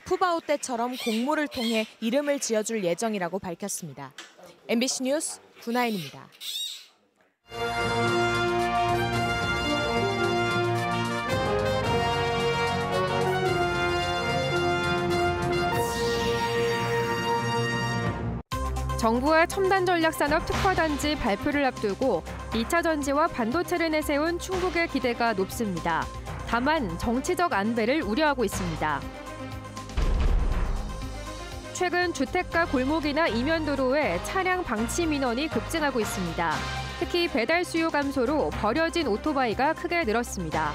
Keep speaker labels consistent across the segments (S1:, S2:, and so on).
S1: 푸바오 때처럼 공모를 통해 이름을 지어줄 예정이라고 밝혔습니다. MBC 뉴스 구나인입니다.
S2: 정부의 첨단 전략산업 특화단지 발표를 앞두고 2차 전지와 반도체를 내세운 충북의 기대가 높습니다. 다만 정치적 안배를 우려하고 있습니다. 최근 주택가 골목이나 이면도로에 차량 방치 민원이 급증하고 있습니다. 특히 배달 수요 감소로 버려진 오토바이가 크게 늘었습니다.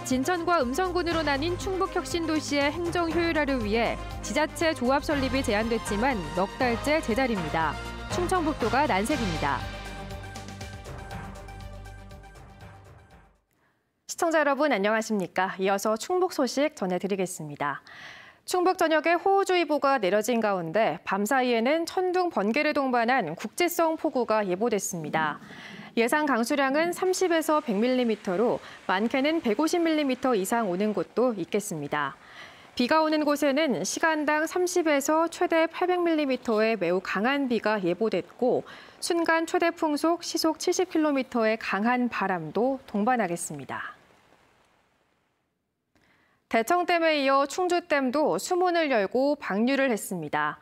S2: 진천과 음성군으로 나뉜 충북혁신도시의 행정 효율화를 위해 지자체 조합 설립이 제안됐지만 넉 달째 제자리입니다. 충청북도가 난색입니다. 시청자 여러분 안녕하십니까? 이어서 충북 소식 전해드리겠습니다. 충북 전역에 호우주의보가 내려진 가운데 밤사이에는 천둥, 번개를 동반한 국지성 폭우가 예보됐습니다. 예상 강수량은 30에서 100mm로 많게는 150mm 이상 오는 곳도 있겠습니다. 비가 오는 곳에는 시간당 30에서 최대 800mm의 매우 강한 비가 예보됐고 순간 최대 풍속 시속 70km의 강한 바람도 동반하겠습니다. 대청댐에 이어 충주댐도 수문을 열고 방류를 했습니다.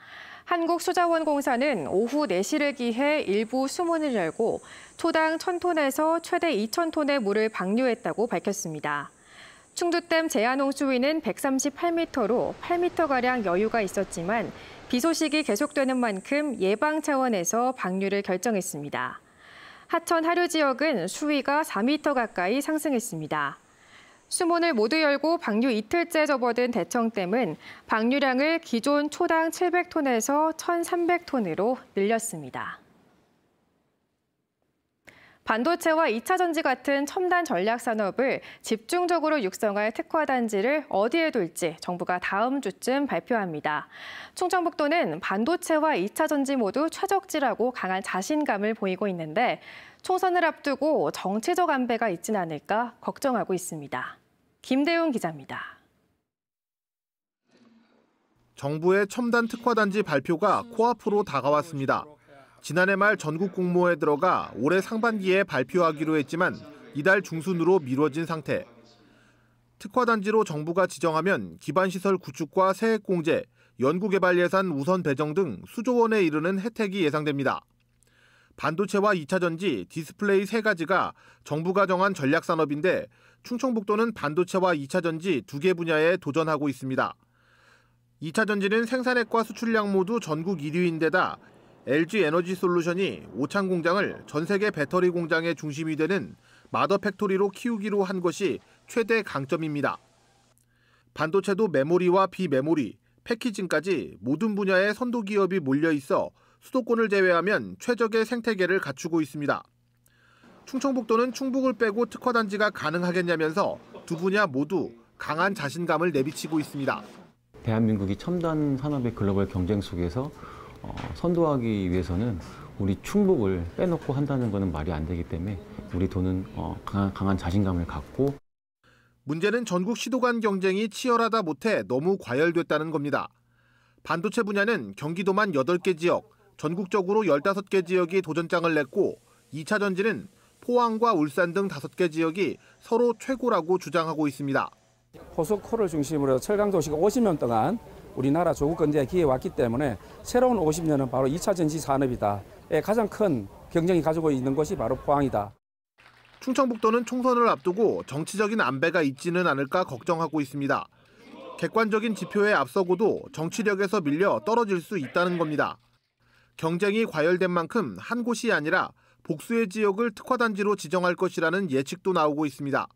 S2: 한국수자원공사는 오후 4시를 기해 일부 수문을 열고 초당 1,000톤에서 최대 2,000톤의 물을 방류했다고 밝혔습니다. 충주댐 제한홍 수위는 138m로 8m가량 여유가 있었지만 비 소식이 계속되는 만큼 예방 차원에서 방류를 결정했습니다. 하천 하류 지역은 수위가 4m 가까이 상승했습니다. 수문을 모두 열고 방류 이틀째 접어든 대청댐은 방류량을 기존 초당 700톤에서 1,300톤으로 늘렸습니다. 반도체와 2차 전지 같은 첨단 전략 산업을 집중적으로 육성할 특화단지를 어디에 둘지 정부가 다음 주쯤 발표합니다. 충청북도는 반도체와 2차 전지 모두 최적지라고 강한 자신감을 보이고 있는데 총선을 앞두고 정치적 안배가 있진 않을까 걱정하고 있습니다. 김대웅 기자입니다.
S3: 정부의 첨단 특화단지 발표가 코앞으로 다가왔습니다. 지난해 말 전국 공모에 들어가 올해 상반기에 발표하기로 했지만 이달 중순으로 미뤄진 상태. 특화단지로 정부가 지정하면 기반시설 구축과 세액공제, 연구개발 예산 우선 배정 등 수조 원에 이르는 혜택이 예상됩니다. 반도체와 2차 전지, 디스플레이 3가지가 정부가 정한 전략산업인데 충청북도는 반도체와 2차 전지 2개 분야에 도전하고 있습니다. 2차 전지는 생산액과 수출량 모두 전국 1위인데다 LG에너지솔루션이 오창 공장을 전 세계 배터리 공장의 중심이 되는 마더 팩토리로 키우기로 한 것이 최대 강점입니다. 반도체도 메모리와 비메모리, 패키징까지 모든 분야의 선도 기업이 몰려 있어 수도권을 제외하면 최적의 생태계를 갖추고 있습니다. 충청북도는 충북을 빼고 특화단지가 가능하겠냐면서 두 분야 모두 강한 자신감을 내비치고 있습니다.
S4: 대한민국이 첨단 산업의 글로벌 경쟁 속에서 선도하기 위해서는 우리 충북을 빼놓고 한다는 것은 말이 안 되기 때문에 우리 도는 강한 자신감을 갖고.
S3: 문제는 전국 시도 간 경쟁이 치열하다 못해 너무 과열됐다는 겁니다. 반도체 분야는 경기도만 8개 지역, 전국적으로 15개 지역이 도전장을 냈고 2차 전지는 포항과 울산 등 5개 지역이 서로 최고라고 주장하고 있습니다.
S5: 포스코를 중심으로 철강 도시가 50년 동안 우리나라 조국 건대에 기해왔기 때문에 새로운 50년은 바로 2차 전지 산업이다. 가장 큰 경쟁이 가지고 있는 것이 바로 포항이다.
S3: 충청북도는 총선을 앞두고 정치적인 안배가 있지는 않을까 걱정하고 있습니다. 객관적인 지표에 앞서고도 정치력에서 밀려 떨어질 수 있다는 겁니다. 경쟁이 과열된 만큼 한 곳이 아니라 복수의 지역을 특화단지로 지정할 것이라는 예측도 나오고 있습니다.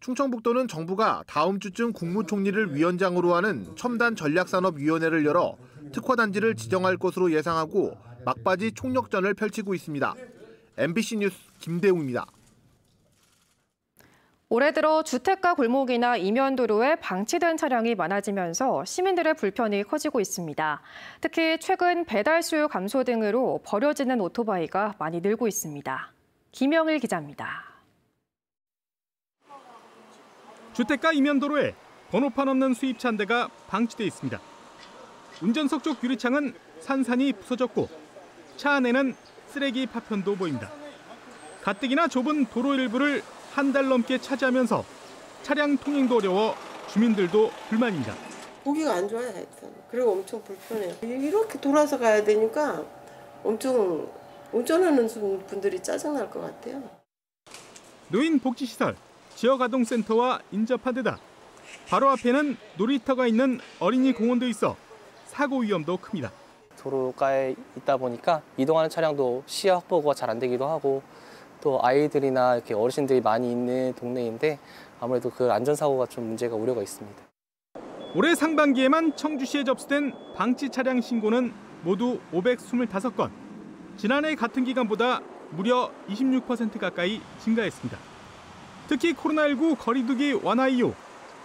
S3: 충청북도는 정부가 다음 주쯤 국무총리를 위원장으로 하는 첨단 전략산업위원회를 열어 특화단지를 지정할 것으로 예상하고 막바지 총력전을 펼치고 있습니다. MBC 뉴스 김대웅입니다.
S2: 올해 들어 주택가 골목이나 이면도로에 방치된 차량이 많아지면서 시민들의 불편이 커지고 있습니다. 특히 최근 배달 수요 감소 등으로 버려지는 오토바이가 많이 늘고 있습니다. 김영일 기자입니다.
S6: 주택가 이면도로에 번호판 없는 수입차 한 대가 방치돼 있습니다. 운전석 쪽 유리창은 산산이 부서졌고 차 안에는 쓰레기 파편도 보입니다. 가뜩이나 좁은 도로 일부를 한 달 넘게 차지하면서 차량 통행도 어려워 주민들도 불만입니다.
S7: 보기가 안 좋아요, 하여튼. 그리고 엄청 불편해요. 이렇게 돌아서 가야 되니까 엄청 운전하는 분들이 짜증날 것 같아요.
S6: 노인복지시설, 지역아동센터와 인접한 데다 바로 앞에는 놀이터가 있는 어린이 공원도 있어 사고 위험도 큽니다.
S8: 도로가에 있다 보니까 이동하는 차량도 시야 확보가 잘 안 되기도 하고 또 아이들이나 이렇게 어르신들이 많이 있는 동네인데 아무래도 그 안전사고가 좀 문제가 우려가 있습니다.
S6: 올해 상반기에만 청주시에 접수된 방치 차량 신고는 모두 525건. 지난해 같은 기간보다 무려 26% 가까이 증가했습니다. 특히 코로나19 거리두기 완화 이후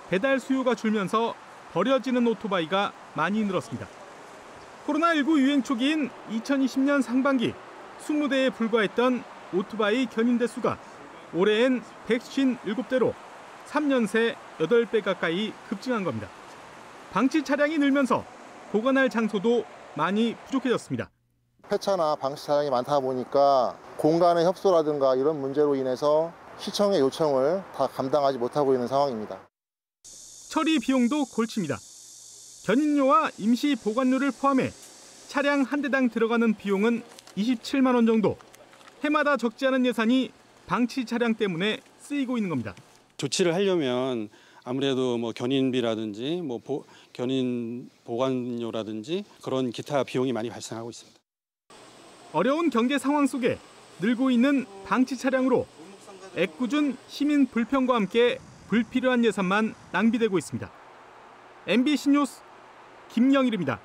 S6: 배달 수요가 줄면서 버려지는 오토바이가 많이 늘었습니다. 코로나19 유행 초기인 2020년 상반기 20대에 불과했던 오토바이 견인대 수가 올해엔 157대로 3년 새 8배 가까이 급증한 겁니다. 방치 차량이 늘면서 보관할 장소도 많이 부족해졌습니다.
S9: 폐차나 방치 차량이 많다 보니까 공간의 협소라든가 이런 문제로 인해서 시청의 요청을 다 감당하지 못하고 있는 상황입니다.
S6: 처리 비용도 골치입니다. 견인료와 임시 보관료를 포함해 차량 한 대당 들어가는 비용은 27만 원 정도. 해마다 적지 않은 예산이 방치 차량 때문에 쓰이고 있는 겁니다.
S10: 조치를 하려면 아무래도 견인비라든지 견인 보관료라든지 그런 기타 비용이 많이 발생하고 있습니다.
S6: 어려운 경제 상황 속에 늘고 있는 방치 차량으로 애꿎은 시민 불평과 함께 불필요한 예산만 낭비되고 있습니다. MBC 뉴스 김영일입니다.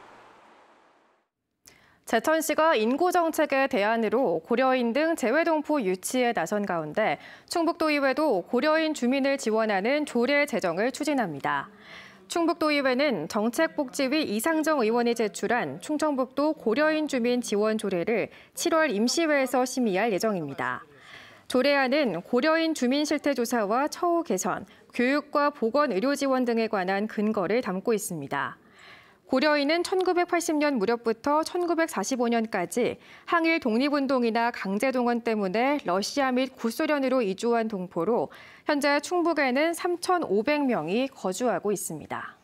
S2: 제천시가 인구정책의 대안으로 고려인 등 재외동포 유치에 나선 가운데 충북도의회도 고려인 주민을 지원하는 조례 제정을 추진합니다. 충북도의회는 정책복지위 이상정 의원이 제출한 충청북도 고려인 주민 지원 조례를 7월 임시회에서 심의할 예정입니다. 조례안은 고려인 주민 실태조사와 처우 개선, 교육과 보건 의료 지원 등에 관한 근거를 담고 있습니다. 고려인은 1980년 무렵부터 1945년까지 항일 독립운동이나 강제동원 때문에 러시아 및 구소련으로 이주한 동포로 현재 충북에는 3,500명이 거주하고 있습니다.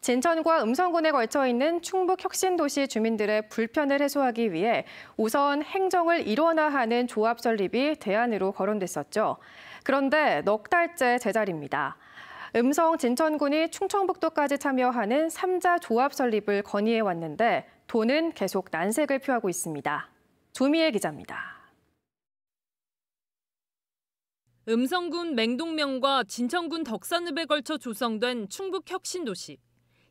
S2: 진천과 음성군에 걸쳐 있는 충북 혁신도시 주민들의 불편을 해소하기 위해 우선 행정을 일원화하는 조합 설립이 대안으로 거론됐었죠. 그런데 넉 달째 제자리입니다. 음성 진천군이 충청북도까지 참여하는 3자 조합 설립을 건의해 왔는데 도는 계속 난색을 표하고 있습니다. 조미애 기자입니다.
S11: 음성군 맹동면과 진천군 덕산읍에 걸쳐 조성된 충북 혁신도시.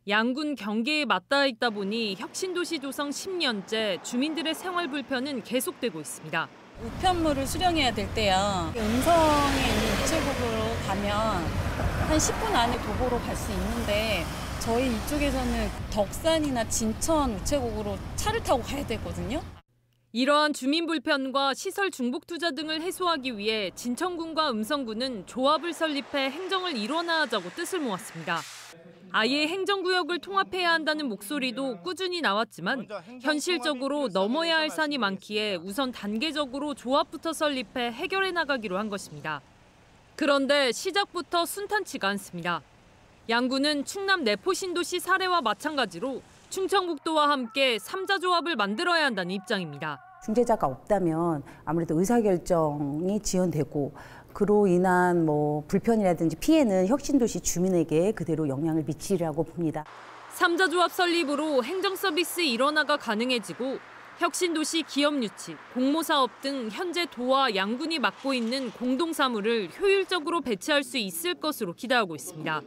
S11: 양군 경계에 맞닿아 있다 보니 혁신도시 조성 10년째 주민들의 생활 불편은 계속되고 있습니다.
S12: 우편물을 수령해야 될 때요. 음성에 있는 우체국으로 가면 한 10분 안에 도보로 갈 수 있는데 저희 이쪽에서는 덕산이나 진천 우체국으로 차를 타고 가야 되거든요.
S11: 이러한 주민 불편과 시설 중복 투자 등을 해소하기 위해 진천군과 음성군은 조합을 설립해 행정을 일원화하자고 뜻을 모았습니다. 아예 행정구역을 통합해야 한다는 목소리도 꾸준히 나왔지만 현실적으로 넘어야 할 산이 많기에 우선 단계적으로 조합부터 설립해 해결해 나가기로 한 것입니다. 그런데 시작부터 순탄치가 않습니다. 양군은 충남 내포신도시 사례와 마찬가지로 충청북도와 함께 3자 조합을 만들어야 한다는 입장입니다.
S13: 중재자가 없다면 아무래도 의사결정이 지연되고 그로 인한 불편이라든지 피해는 혁신도시 주민에게 그대로 영향을 미치리라고 봅니다.
S11: 3자 조합 설립으로 행정 서비스 일원화가 가능해지고 혁신도시 기업 유치, 공모사업 등 현재 도와 양군이 맡고 있는 공동사무를 효율적으로 배치할 수 있을 것으로 기대하고 있습니다.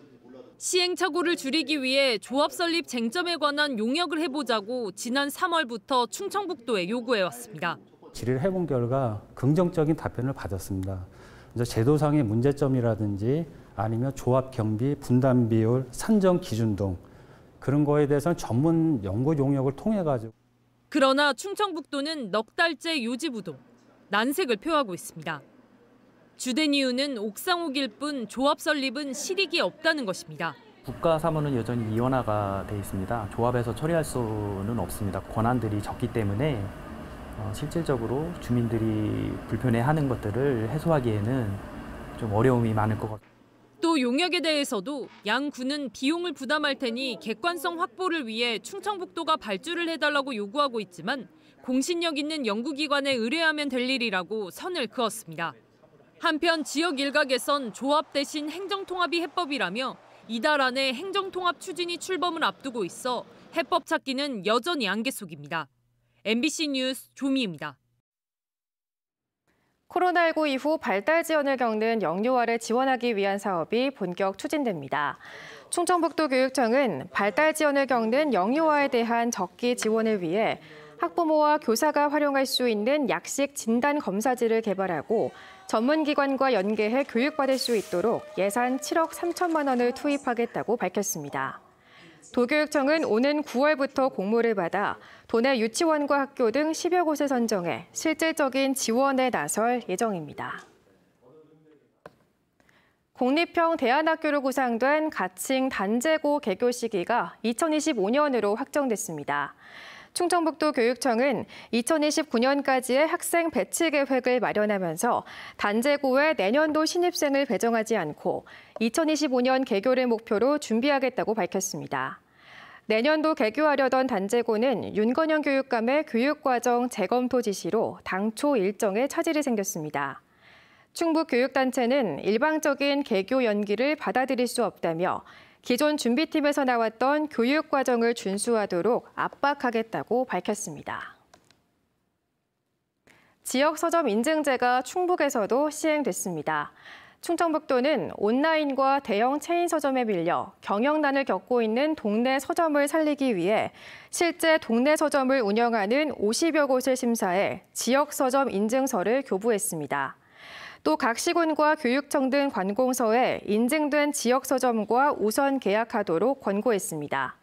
S11: 시행착오를 줄이기 위해 조합 설립 쟁점에 관한 용역을 해보자고 지난 3월부터 충청북도에 요구해왔습니다.
S14: 질의를 해본 결과 긍정적인 답변을 받았습니다. 제도상의 문제점이라든지 아니면 조합 경비, 분담 비율, 산정 기준 등 그런 거에 대해서는 전문 연구 용역을 통해 가지고.
S11: 그러나 충청북도는 넉 달째 요지부동, 난색을 표하고 있습니다. 주된 이유는 옥상옥일 뿐 조합 설립은 실익이 없다는 것입니다.
S15: 국가 사무는 여전히 이원화가 돼 있습니다. 조합에서 처리할 수는 없습니다. 권한들이 적기 때문에 실질적으로 주민들이 불편해하는 것들을 해소하기에는 좀 어려움이 많을 것 같습니다.
S11: 또 용역에 대해서도 양 군은 비용을 부담할 테니 객관성 확보를 위해 충청북도가 발주를 해달라고 요구하고 있지만 공신력 있는 연구기관에 의뢰하면 될 일이라고 선을 그었습니다. 한편 지역 일각에선 조합 대신 행정통합이 해법이라며 이달 안에 행정통합 추진이 출범을 앞두고 있어 해법 찾기는 여전히 안개 속입니다. MBC 뉴스 조미입니다.
S2: 코로나19 이후 발달 지원을 겪는 영유아를 지원하기 위한 사업이 본격 추진됩니다. 충청북도 교육청은 발달 지원을 겪는 영유아에 대한 적기 지원을 위해 학부모와 교사가 활용할 수 있는 약식 진단 검사지를 개발하고 전문기관과 연계해 교육받을 수 있도록 예산 7억 3천만 원을 투입하겠다고 밝혔습니다. 도교육청은 오는 9월부터 공모를 받아 도내 유치원과 학교 등 10여 곳을 선정해 실질적인 지원에 나설 예정입니다. 공립형 대안학교로 구상된 가칭 단제고 개교 시기가 2025년으로 확정됐습니다. 충청북도 교육청은 2029년까지의 학생 배치 계획을 마련하면서 단제고에 내년도 신입생을 배정하지 않고 2025년 개교를 목표로 준비하겠다고 밝혔습니다. 내년도 개교하려던 단제고는 윤건영 교육감의 교육과정 재검토 지시로 당초 일정에 차질이 생겼습니다. 충북교육단체는 일방적인 개교 연기를 받아들일 수 없다며 기존 준비팀에서 나왔던 교육과정을 준수하도록 압박하겠다고 밝혔습니다. 지역 서점 인증제가 충북에서도 시행됐습니다. 충청북도는 온라인과 대형 체인 서점에 밀려 경영난을 겪고 있는 동네 서점을 살리기 위해 실제 동네 서점을 운영하는 50여 곳을 심사해 지역 서점 인증서를 교부했습니다. 또 각 시군과 교육청 등 관공서에 인증된 지역 서점과 우선 계약하도록 권고했습니다.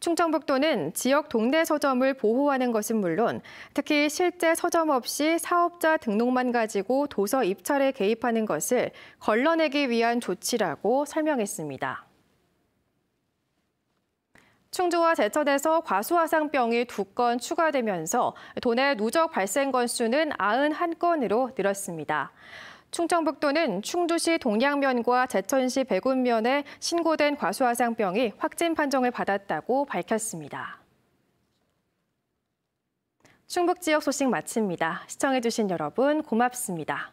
S2: 충청북도는 지역 동네 서점을 보호하는 것은 물론 특히 실제 서점 없이 사업자 등록만 가지고 도서 입찰에 개입하는 것을 걸러내기 위한 조치라고 설명했습니다. 충주와 제천에서 과수화상병이 2건 추가되면서 도내 누적 발생 건수는 91건으로 늘었습니다. 충청북도는 충주시 동양면과 제천시 백운면에 신고된 과수화상병이 확진 판정을 받았다고 밝혔습니다. 충북 지역 소식 마칩니다. 시청해주신 여러분 고맙습니다.